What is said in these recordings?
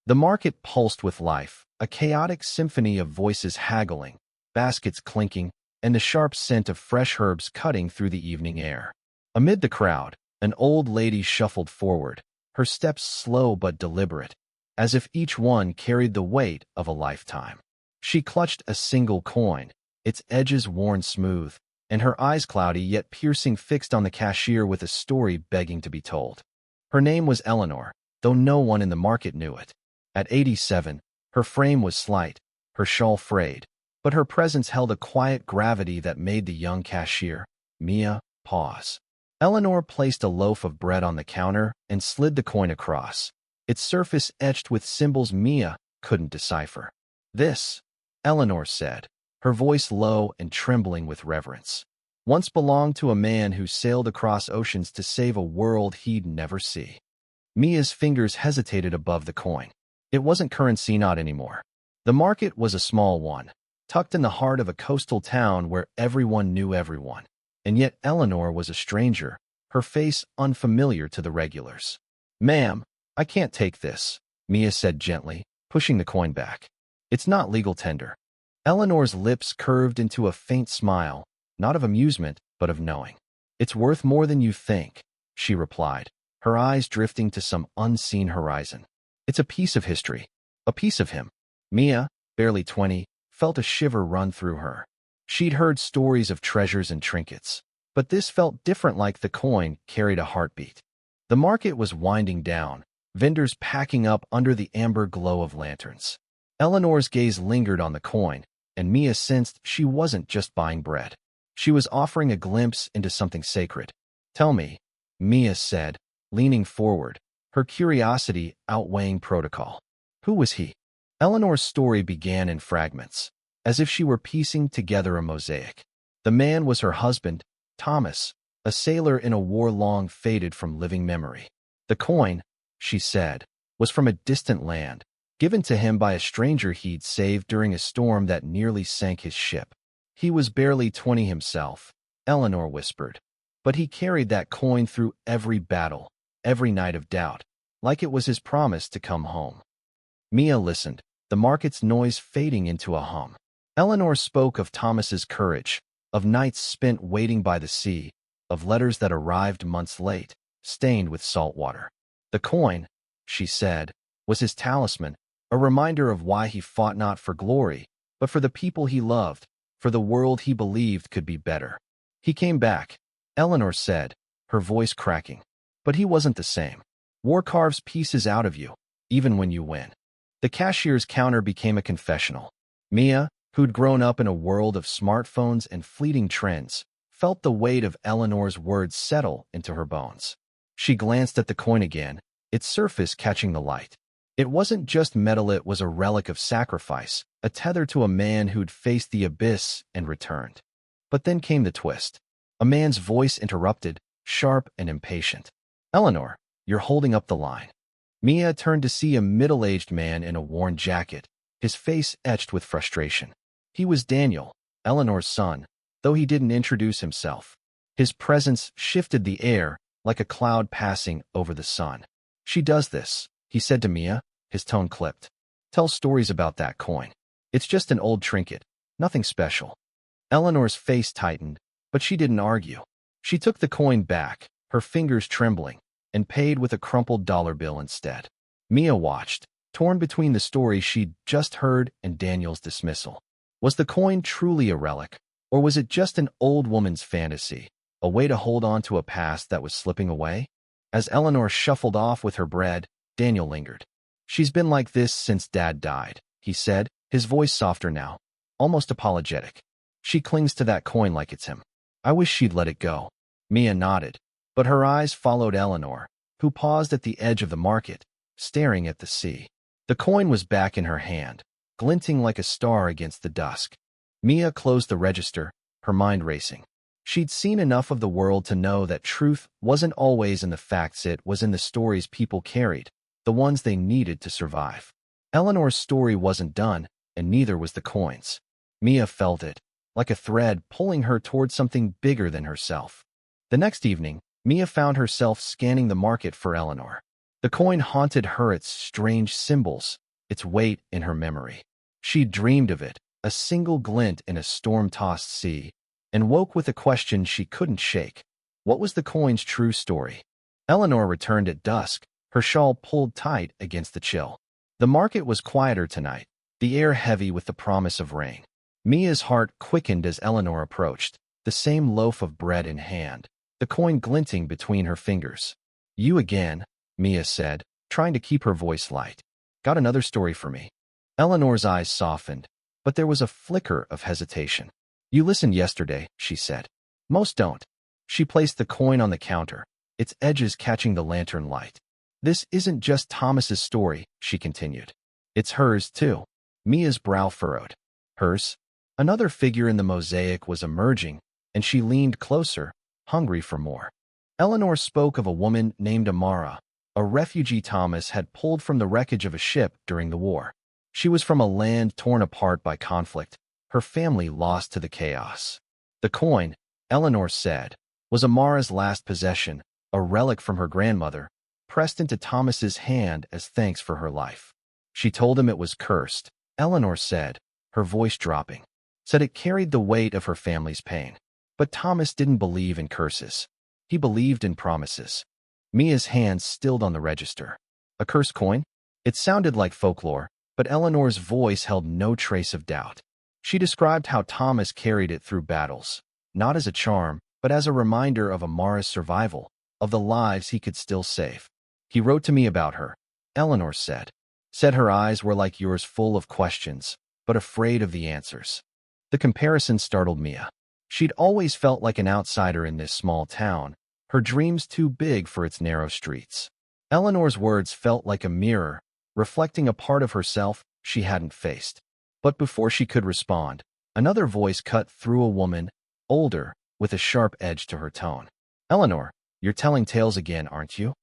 The market pulsed with life, a chaotic symphony of voices haggling, baskets clinking, and the sharp scent of fresh herbs cutting through the evening air. Amid the crowd, an old lady shuffled forward, her steps slow but deliberate, as if each one carried the weight of a lifetime. She clutched a single coin, its edges worn smooth, and her eyes cloudy yet piercing fixed on the cashier with a story begging to be told. Her name was Eleanor, though no one in the market knew it. At 87, her frame was slight, her shawl frayed, but her presence held a quiet gravity that made the young cashier, Mia, pause. Eleanor placed a loaf of bread on the counter and slid the coin across, its surface etched with symbols Mia couldn't decipher. "This," Eleanor said, her voice low and trembling with reverence, "once belonged to a man who sailed across oceans to save a world he'd never see." Mia's fingers hesitated above the coin. It wasn't currency, not anymore. The market was a small one, tucked in the heart of a coastal town where everyone knew everyone. And yet Eleanor was a stranger, her face unfamiliar to the regulars. "Ma'am, I can't take this," Mia said gently, pushing the coin back. "It's not legal tender." Eleanor's lips curved into a faint smile, not of amusement, but of knowing. "It's worth more than you think," she replied, her eyes drifting to some unseen horizon. "It's a piece of history, a piece of him." Mia, barely 20, felt a shiver run through her. She'd heard stories of treasures and trinkets, but this felt different, like the coin carried a heartbeat. The market was winding down, vendors packing up under the amber glow of lanterns. Eleanor's gaze lingered on the coin, and Mia sensed she wasn't just buying bread. She was offering a glimpse into something sacred. "Tell me," Mia said, leaning forward, her curiosity outweighing protocol. "Who was he?" Eleanor's story began in fragments, as if she were piecing together a mosaic. The man was her husband, Thomas, a sailor in a war long faded from living memory. The coin, she said, was from a distant land, given to him by a stranger he'd saved during a storm that nearly sank his ship. "He was barely 20 himself," Eleanor whispered, "but he carried that coin through every battle, every night of doubt, like it was his promise to come home." Mia listened, the market's noise fading into a hum. Eleanor spoke of Thomas's courage, of nights spent waiting by the sea, of letters that arrived months late, stained with salt water. The coin, she said, was his talisman, a reminder of why he fought not for glory, but for the people he loved, for the world he believed could be better. "He came back," Eleanor said, her voice cracking. "But he wasn't the same. War carves pieces out of you, even when you win." The cashier's counter became a confessional. Mia, who'd grown up in a world of smartphones and fleeting trends, felt the weight of Eleanor's words settle into her bones. She glanced at the coin again, its surface catching the light. It wasn't just metal, it was a relic of sacrifice, a tether to a man who'd faced the abyss and returned. But then came the twist. A man's voice interrupted, sharp and impatient. "Eleanor, you're holding up the line." Mia turned to see a middle-aged man in a worn jacket, his face etched with frustration. He was Daniel, Eleanor's son, though he didn't introduce himself. His presence shifted the air like a cloud passing over the sun. "She does this," he said to Mia, his tone clipped. "Tell stories about that coin. It's just an old trinket, nothing special." Eleanor's face tightened, but she didn't argue. She took the coin back, her fingers trembling, and paid with a crumpled dollar bill instead. Mia watched, torn between the story she'd just heard and Daniel's dismissal. Was the coin truly a relic, or was it just an old woman's fantasy, a way to hold on to a past that was slipping away? As Eleanor shuffled off with her bread, Daniel lingered. "She's been like this since Dad died," he said, his voice softer now, almost apologetic. "She clings to that coin like it's him. I wish she'd let it go." Mia nodded, but her eyes followed Eleanor, who paused at the edge of the market, staring at the sea. The coin was back in her hand, glinting like a star against the dusk. Mia closed the register, her mind racing. She'd seen enough of the world to know that truth wasn't always in the facts, it was in the stories people carried, the ones they needed to survive. Eleanor's story wasn't done, and neither was the coin's. Mia felt it, like a thread pulling her toward something bigger than herself. The next evening, Mia found herself scanning the market for Eleanor. The coin haunted her, its strange symbols, its weight in her memory. She dreamed of it, a single glint in a storm-tossed sea, and woke with a question she couldn't shake. What was the coin's true story? Eleanor returned at dusk, her shawl pulled tight against the chill. The market was quieter tonight, the air heavy with the promise of rain. Mia's heart quickened as Eleanor approached, the same loaf of bread in hand, the coin glinting between her fingers. "You again," Mia said, trying to keep her voice light. "Got another story for me?" Eleanor's eyes softened, but there was a flicker of hesitation. "You listened yesterday," she said. "Most don't." She placed the coin on the counter, its edges catching the lantern light. "This isn't just Thomas's story," she continued. "It's hers, too." Mia's brow furrowed. Hers? Another figure in the mosaic was emerging, and she leaned closer, hungry for more. Eleanor spoke of a woman named Amara, a refugee Thomas had pulled from the wreckage of a ship during the war. She was from a land torn apart by conflict, her family lost to the chaos. The coin, Eleanor said, was Amara's last possession, a relic from her grandmother, pressed into Thomas's hand as thanks for her life. She told him it was cursed, Eleanor said, her voice dropping. Said it carried the weight of her family's pain. But Thomas didn't believe in curses. He believed in promises. Mia's hands stilled on the register. A cursed coin? It sounded like folklore, but Eleanor's voice held no trace of doubt. She described how Thomas carried it through battles, not as a charm, but as a reminder of Amara's survival, of the lives he could still save. "He wrote to me about her," Eleanor said. Said her eyes were like yours, full of questions, but afraid of the answers. The comparison startled Mia. She'd always felt like an outsider in this small town, her dreams too big for its narrow streets. Eleanor's words felt like a mirror, reflecting a part of herself she hadn't faced. But before she could respond, another voice cut through, a woman, older, with a sharp edge to her tone. "Eleanor, you're telling tales again, aren't you?"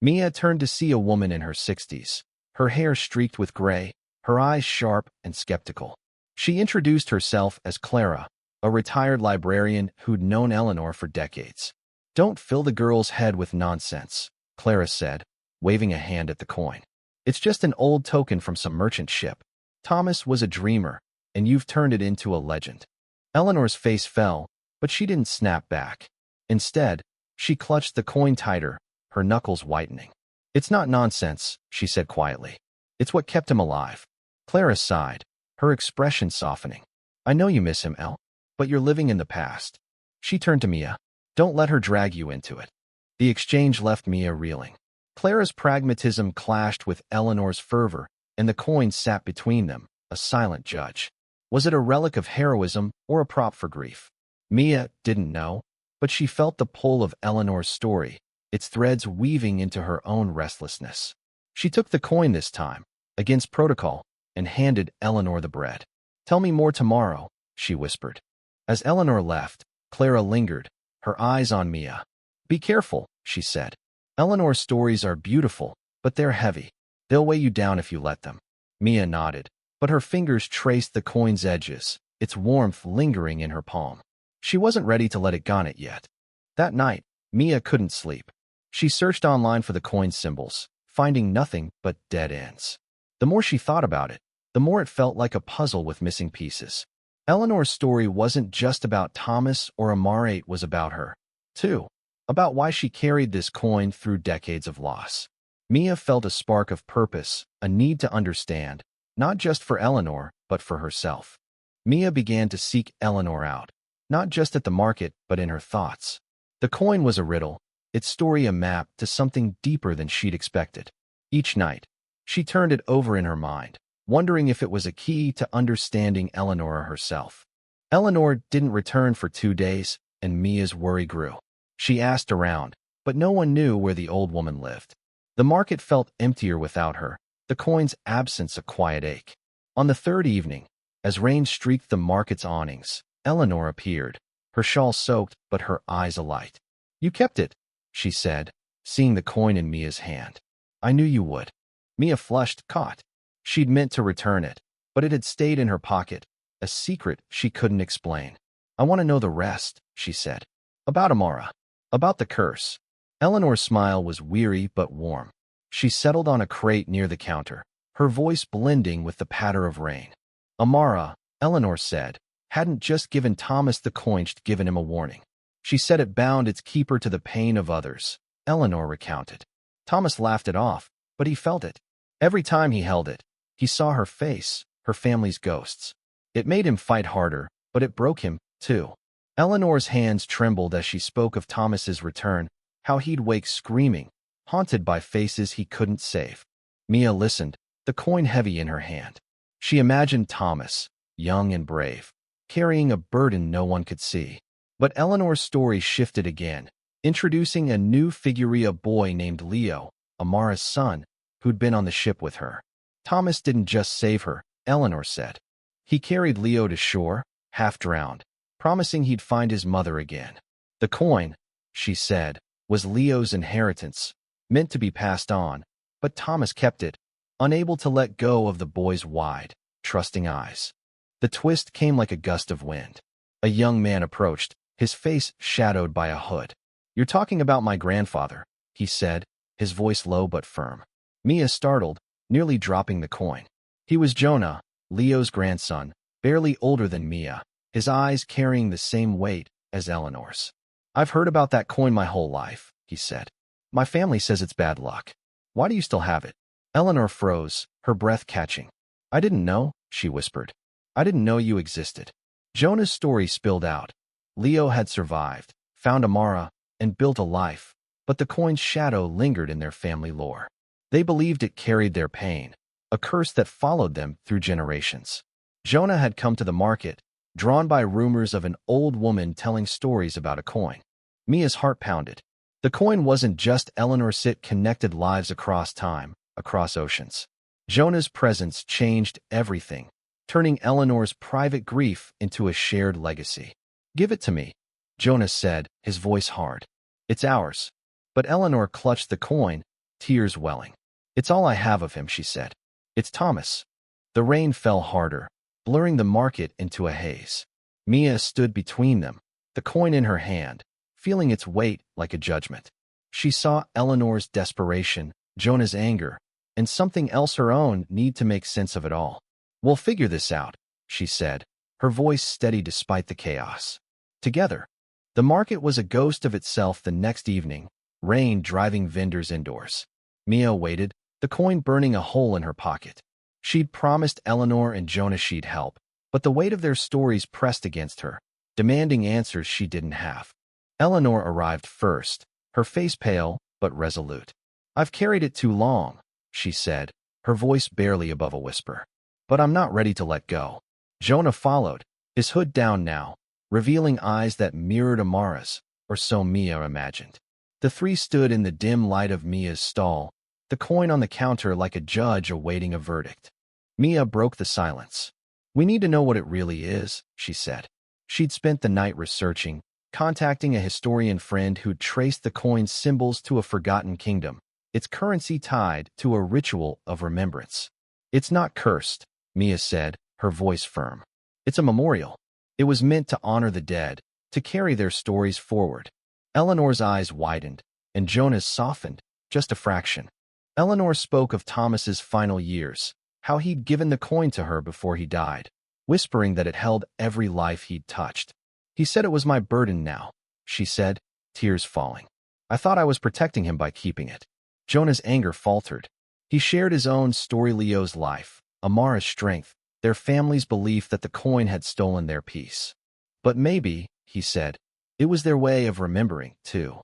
Mia turned to see a woman in her 60s, her hair streaked with gray, her eyes sharp and skeptical. She introduced herself as Clara, a retired librarian who'd known Eleanor for decades. "Don't fill the girl's head with nonsense," Clara said, waving a hand at the coin. "It's just an old token from some merchant ship. Thomas was a dreamer, and you've turned it into a legend." Eleanor's face fell, but she didn't snap back. Instead, she clutched the coin tighter, her knuckles whitening. "It's not nonsense," she said quietly. "It's what kept him alive." Clara sighed, her expression softening. "I know you miss him, El, but you're living in the past." She turned to Mia. "Don't let her drag you into it." The exchange left Mia reeling. Clara's pragmatism clashed with Eleanor's fervor, and the coin sat between them, a silent judge. Was it a relic of heroism or a prop for grief? Mia didn't know, but she felt the pull of Eleanor's story, its threads weaving into her own restlessness. She took the coin this time, against protocol, and handed Eleanor the bread. "Tell me more tomorrow," she whispered. As Eleanor left, Clara lingered, her eyes on Mia. "Be careful," she said. "Eleanor's stories are beautiful, but they're heavy. They'll weigh you down if you let them." Mia nodded, but her fingers traced the coin's edges, its warmth lingering in her palm. She wasn't ready to let it go yet. That night, Mia couldn't sleep. She searched online for the coin's symbols, finding nothing but dead ends. The more she thought about it, the more it felt like a puzzle with missing pieces. Eleanor's story wasn't just about Thomas or Amara, it was about her, too, about why she carried this coin through decades of loss. Mia felt a spark of purpose, a need to understand, not just for Eleanor, but for herself. Mia began to seek Eleanor out, not just at the market, but in her thoughts. The coin was a riddle, its story a map to something deeper than she'd expected. Each night, she turned it over in her mind, wondering if it was a key to understanding Eleanor herself. Eleanor didn't return for 2 days, and Mia's worry grew. She asked around, but no one knew where the old woman lived. The market felt emptier without her, the coin's absence a quiet ache. On the third evening, as rain streaked the market's awnings, Eleanor appeared, her shawl soaked but her eyes alight. "You kept it," she said, seeing the coin in Mia's hand. "I knew you would." Mia flushed, caught. She'd meant to return it, but it had stayed in her pocket, a secret she couldn't explain. "I want to know the rest," she said. "About Amara. About the curse." Eleanor's smile was weary but warm. She settled on a crate near the counter, her voice blending with the patter of rain. Amara, Eleanor said, hadn't just given Thomas the coin, she'd given him a warning. She said it bound its keeper to the pain of others, Eleanor recounted. Thomas laughed it off, but he felt it. Every time he held it, he saw her face, her family's ghosts. It made him fight harder, but it broke him, too. Eleanor's hands trembled as she spoke of Thomas's return, how he'd wake screaming, haunted by faces he couldn't save. Mia listened, the coin heavy in her hand. She imagined Thomas, young and brave, carrying a burden no one could see. But Eleanor's story shifted again, introducing a new figure, a boy named Leo, Amara's son, who'd been on the ship with her. Thomas didn't just save her, Eleanor said. He carried Leo to shore, half drowned, promising he'd find his mother again. The coin, she said, was Leo's inheritance, meant to be passed on, but Thomas kept it, unable to let go of the boy's wide, trusting eyes. The twist came like a gust of wind. A young man approached, his face shadowed by a hood. "You're talking about my grandfather," he said, his voice low but firm. Mia startled, nearly dropping the coin. He was Jonah, Leo's grandson, barely older than Mia, his eyes carrying the same weight as Eleanor's. "I've heard about that coin my whole life," he said. "My family says it's bad luck. Why do you still have it?" Eleanor froze, her breath catching. "I didn't know," she whispered. "I didn't know you existed." Jonah's story spilled out. Leo had survived, found Amara, and built a life, but the coin's shadow lingered in their family lore. They believed it carried their pain, a curse that followed them through generations. Jonah had come to the market, drawn by rumors of an old woman telling stories about a coin. Mia's heart pounded. The coin wasn't just Eleanor's, it connected lives across time, across oceans. Jonah's presence changed everything, turning Eleanor's private grief into a shared legacy. "Give it to me," Jonah said, his voice hard. "It's ours." But Eleanor clutched the coin, tears welling. "It's all I have of him," she said. "It's Thomas." The rain fell harder, blurring the market into a haze. Mia stood between them, the coin in her hand, feeling its weight like a judgment. She saw Eleanor's desperation, Jonah's anger, and something else, her own need to make sense of it all. "We'll figure this out," she said, her voice steady despite the chaos. Together. The market was a ghost of itself the next evening, rain driving vendors indoors. Mia waited, the coin burning a hole in her pocket. She'd promised Eleanor and Jonah she'd help, but the weight of their stories pressed against her, demanding answers she didn't have. Eleanor arrived first, her face pale but resolute. "I've carried it too long," she said, her voice barely above a whisper. "But I'm not ready to let go." Jonah followed, his hood down now, revealing eyes that mirrored Amara's, or so Mia imagined. The three stood in the dim light of Mia's stall, the coin on the counter like a judge awaiting a verdict. Mia broke the silence. "We need to know what it really is," she said. She'd spent the night researching, contacting a historian friend who'd traced the coin's symbols to a forgotten kingdom, its currency tied to a ritual of remembrance. "It's not cursed," Mia said, her voice firm. "It's a memorial. It was meant to honor the dead, to carry their stories forward." Eleanor's eyes widened, and Jonah's softened, just a fraction. Eleanor spoke of Thomas's final years, how he'd given the coin to her before he died, whispering that it held every life he'd touched. "He said it was my burden now," she said, tears falling. "I thought I was protecting him by keeping it." Jonah's anger faltered. He shared his own story, Leo's life, Amara's strength, their family's belief that the coin had stolen their peace. "But maybe," he said, "it was their way of remembering, too."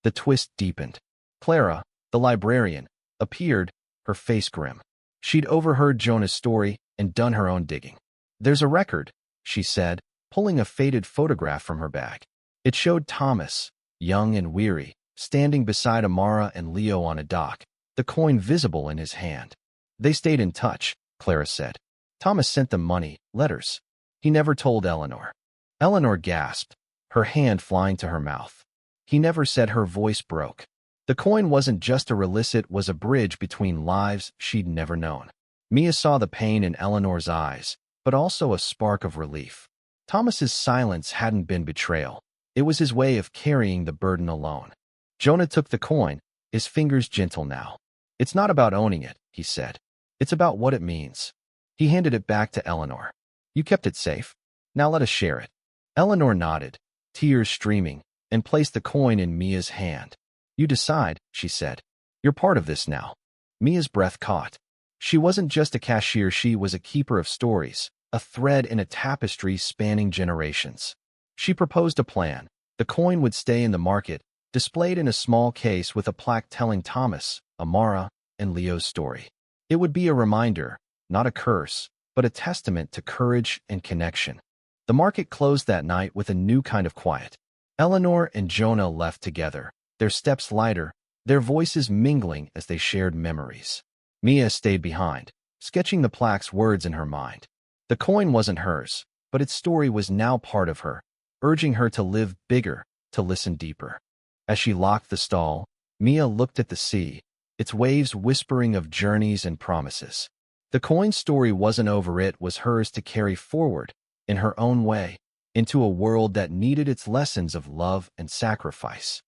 The twist deepened. Clara, the librarian, appeared, her face grim. She'd overheard Jonah's story and done her own digging. "There's a record," she said, pulling a faded photograph from her bag. It showed Thomas, young and weary, standing beside Amara and Leo on a dock, the coin visible in his hand. "They stayed in touch," Clara said. "Thomas sent them money, letters. He never told Eleanor." Eleanor gasped, her hand flying to her mouth. "He never said," her voice broke. The coin wasn't just a relic, it was a bridge between lives she'd never known. Mia saw the pain in Eleanor's eyes, but also a spark of relief. Thomas's silence hadn't been betrayal. It was his way of carrying the burden alone. Jonah took the coin, his fingers gentle now. It's not about owning it, he said. It's about what it means. He handed it back to Eleanor. You kept it safe. Now let us share it. Eleanor nodded, tears streaming, and placed the coin in Mia's hand. You decide, she said. You're part of this now. Mia's breath caught. She wasn't just a cashier, she was a keeper of stories, a thread in a tapestry spanning generations. She proposed a plan. The coin would stay in the market, displayed in a small case with a plaque telling Thomas, Amara, and Leo's story. It would be a reminder, not a curse, but a testament to courage and connection. The market closed that night with a new kind of quiet. Eleanor and Jonah left together, their steps lighter, their voices mingling as they shared memories. Mia stayed behind, sketching the plaque's words in her mind. The coin wasn't hers, but its story was now part of her, urging her to live bigger, to listen deeper. As she locked the stall, Mia looked at the sea, its waves whispering of journeys and promises. The coin's story wasn't over, it was hers to carry forward, in her own way, into a world that needed its lessons of love and sacrifice.